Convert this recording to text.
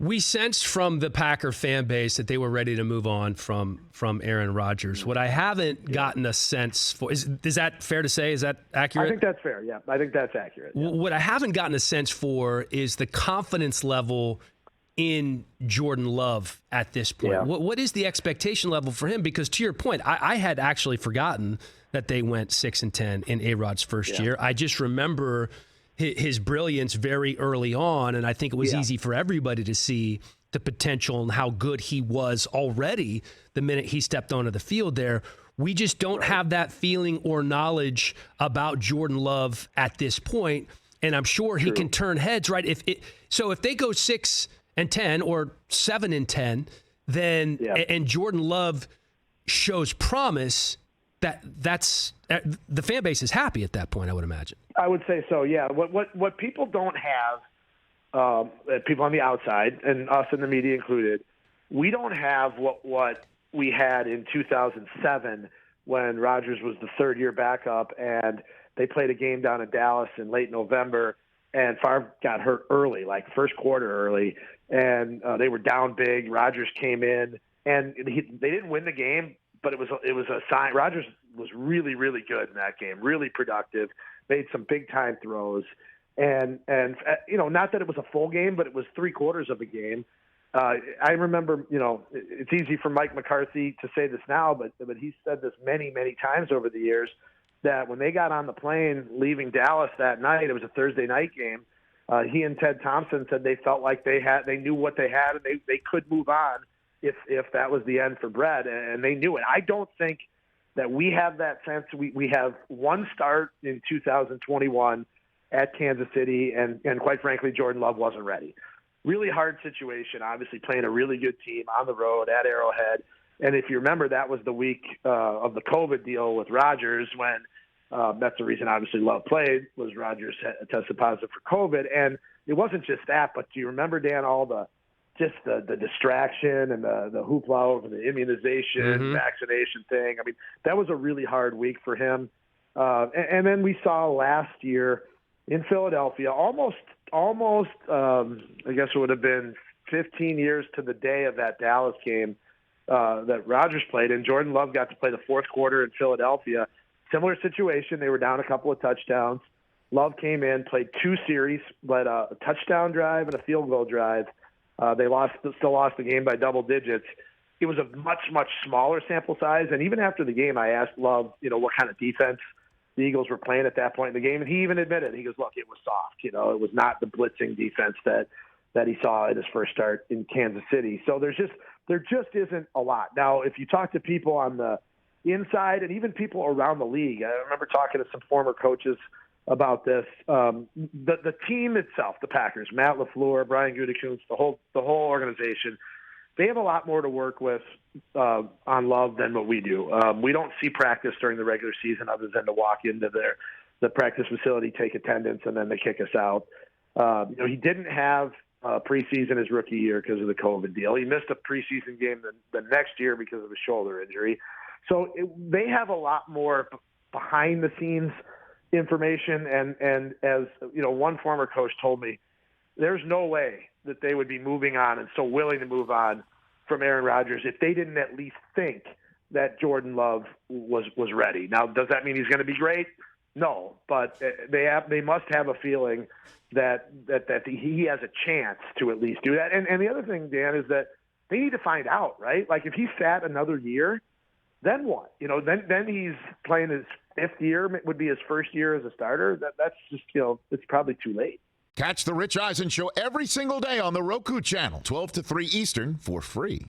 We sensed from the Packer fan base that they were ready to move on from Aaron Rodgers. What I haven't gotten a sense for is that fair to say? Is that accurate? I think that's fair. Yeah, I think that's accurate. Yeah. What I haven't gotten a sense for is the confidence level in Jordan Love at this point. Yeah. What is the expectation level for him? Because to your point, I had actually forgotten that they went 6-10 in A-Rod's first year. I just remember his brilliance very early on, and I think it was easy for everybody to see the potential and how good he was already the minute he stepped onto the field there. We just don't have that feeling or knowledge about Jordan Love at this point, and I'm sure he can turn heads, right? If they go 6-10 or 7-10, then and Jordan Love shows promise, that's the fan base is happy at that point, I would imagine. I would say so, yeah. What people don't have, people on the outside, and us in the media included, we don't have what we had in 2007 when Rodgers was the third-year backup, and they played a game down in Dallas in late November, and Favre got hurt early, like first quarter early, and they were down big. Rodgers came in, and they didn't win the game, but it was a sign. Rodgers was really, really good in that game, really productive, made some big-time throws. And not that it was a full game, but it was three-quarters of a game. I remember, it's easy for Mike McCarthy to say this now, but he said this many, many times over the years, that when they got on the plane leaving Dallas that night, it was a Thursday night game, he and Ted Thompson said they felt like they knew what they had, and they could move on if that was the end for Brett, and they knew it. I don't think that we have that sense. We have one start in 2021 at Kansas City, and quite frankly, Jordan Love wasn't ready. Really hard situation, obviously playing a really good team on the road at Arrowhead. And if you remember, that was the week of the COVID deal with Rodgers when that's the reason, obviously, Love played, was Rodgers tested positive for COVID. And it wasn't just that, but do you remember, Dan, all the distraction and the hoopla over the immunization, vaccination thing? I mean, that was a really hard week for him. And then we saw last year in Philadelphia, almost, I guess it would have been 15 years to the day of that Dallas game that Rodgers played, and Jordan Love got to play the fourth quarter in Philadelphia. Similar situation. They were down a couple of touchdowns. Love came in, played two series, led a touchdown drive and a field goal drive. They still lost the game by double digits. It was a much, much smaller sample size. And even after the game, I asked Love, what kind of defense the Eagles were playing at that point in the game. And he even admitted, he goes, look, it was soft. It was not the blitzing defense that he saw at his first start in Kansas City. So there just isn't a lot. Now, if you talk to people on the inside and even people around the league, I remember talking to some former coaches about this. The team itself, the Packers, Matt LaFleur, Brian Gutekunst, the whole organization, they have a lot more to work with on Love than what we do. We don't see practice during the regular season other than to walk into the practice facility, take attendance, and then they kick us out. He didn't have preseason his rookie year because of the COVID deal. He missed a preseason game the next year because of a shoulder injury. So they have a lot more behind the scenes information. And as one former coach told me, there's no way that they would be moving on and so willing to move on from Aaron Rodgers if they didn't at least think that Jordan Love was ready. Now, does that mean he's going to be great? No, but they must have a feeling that he has a chance to at least do that. And the other thing, Dan, is that they need to find out, right? Like if he sat another year, then what? Then he's playing his fifth year, would be his first year as a starter. That's just, it's probably too late. Catch the Rich Eisen Show every single day on the Roku channel, 12 to 3 Eastern, for free.